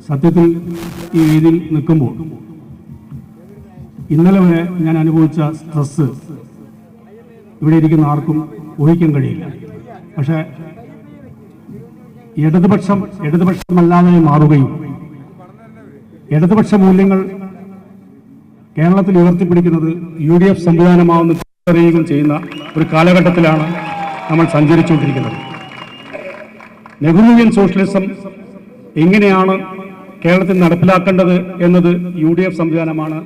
സത്യത്തിൽ ഈ വേദിയിൽ നിൽക്കുമ്പോൾ ഇന്നലെ വരെ ഞാൻ അനുഭവിച്ച സ്ട്രെസ് ഇവിടെ ഇരിക്കുന്ന ആർക്കും ഊഹിക്കാൻ കഴിയില്ല. പക്ഷേ ഇടതുപക്ഷമല്ലാതെ മാറുകയും ഇടതുപക്ഷ മൂല്യങ്ങൾ കേരളത്തിൽ ഉയർത്തിപ്പിടിക്കുന്നത് UDF സംവിധാനമാവുന്ന അറിയുകയും ചെയ്യുന്ന ഒരു കാലഘട്ടത്തിലാണ് നമ്മൾ സഞ്ചരിച്ചുകൊണ്ടിരിക്കുന്നത്. നെഹ്റുവിയൻ സോഷ്യലിസം എങ്ങനെയാണ് കേരളത്തിൽ നടപ്പിലാക്കേണ്ടത് എന്നത് UDF സംവിധാനമാണ്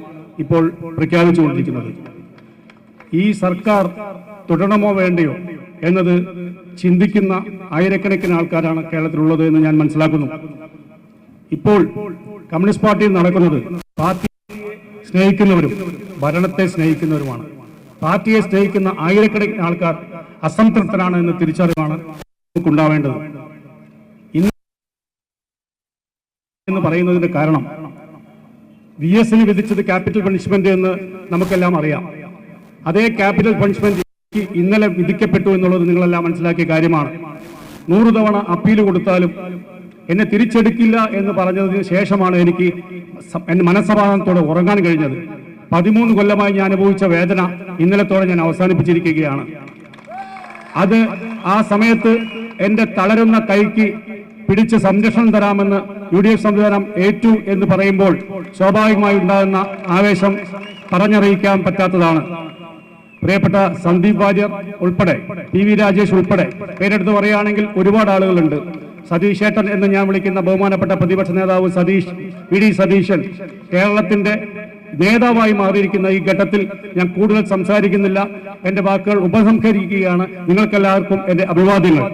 ഇപ്പോൾ പ്രഖ്യാപിച്ചുകൊണ്ടിരിക്കുന്നത്. ഈ സർക്കാർ തുടരണമോ വേണ്ടയോ എന്നത് ചിന്തിക്കുന്ന ആയിരക്കണക്കിന് ആൾക്കാരാണ് കേരളത്തിലുള്ളത് എന്ന് ഞാൻ മനസ്സിലാക്കുന്നു. ഇപ്പോൾ കമ്മ്യൂണിസ്റ്റ് പാർട്ടിയിൽ നടക്കുന്നത് പാർട്ടിയെ സ്നേഹിക്കുന്നവരും ഭരണത്തെ സ്നേഹിക്കുന്നവരുമാണ്. പാർട്ടിയെ സ്നേഹിക്കുന്ന ആയിരക്കണക്കിന് ആൾക്കാർ അസംതൃപ്തരാണ് എന്ന തിരിച്ചറിവാണ് നമുക്കുണ്ടാവേണ്ടത്. എന്ന് പറയുന്നതിന്റെ കാരണം VS-ന് വിധിച്ചത് ക്യാപിറ്റൽ പണിഷ്മെന്റ് എന്ന് നമുക്കെല്ലാം അറിയാം. അതേ ക്യാപിറ്റൽ പണിഷ്മെന്റ് ഇന്നലെ വിധിക്കപ്പെട്ടു എന്നുള്ളത് നിങ്ങളെല്ലാം മനസ്സിലാക്കിയ കാര്യമാണ്. 100 തവണ അപ്പീൽ കൊടുത്താലും എന്നെ തിരിച്ചെടുക്കില്ല എന്ന് പറഞ്ഞതിന് ശേഷമാണ് എനിക്ക് എന്റെ മനസ്സമാധാനത്തോടെ ഉറങ്ങാൻ കഴിഞ്ഞത്. 13 കൊല്ലമായി ഞാൻ അനുഭവിച്ച വേദന ഇന്നലത്തോടെ ഞാൻ അവസാനിപ്പിച്ചിരിക്കുകയാണ്. അത് ആ സമയത്ത് എന്റെ തളരുന്ന കൈക്ക് പിടിച്ച് സംരക്ഷണം തരാമെന്ന് UDF സംവിധാനം ഏറ്റു എന്ന് പറയുമ്പോൾ സ്വാഭാവികമായി ഉണ്ടാകുന്ന ആവേശം പറഞ്ഞറിയിക്കാൻ പറ്റാത്തതാണ്. പ്രിയപ്പെട്ട സന്ദീപ് വാര്യർ ഉൾപ്പെടെ PV രാജേഷ് ഉൾപ്പെടെ പേരെടുത്ത് പറയുകയാണെങ്കിൽ ഒരുപാട് ആളുകളുണ്ട്. സതീഷ് ഏട്ടൻ എന്ന് ഞാൻ വിളിക്കുന്ന ബഹുമാനപ്പെട്ട പ്രതിപക്ഷ നേതാവ് VD സതീശൻ കേരളത്തിന്റെ നേതാവായി മാറിയിരിക്കുന്ന ഈ ഘട്ടത്തിൽ ഞാൻ കൂടുതൽ സംസാരിക്കുന്നില്ല. എന്റെ വാക്കുകൾ ഉപസംഹരിക്കുകയാണ്. നിങ്ങൾക്കെല്ലാവർക്കും എന്റെ അഭിവാദ്യങ്ങൾ.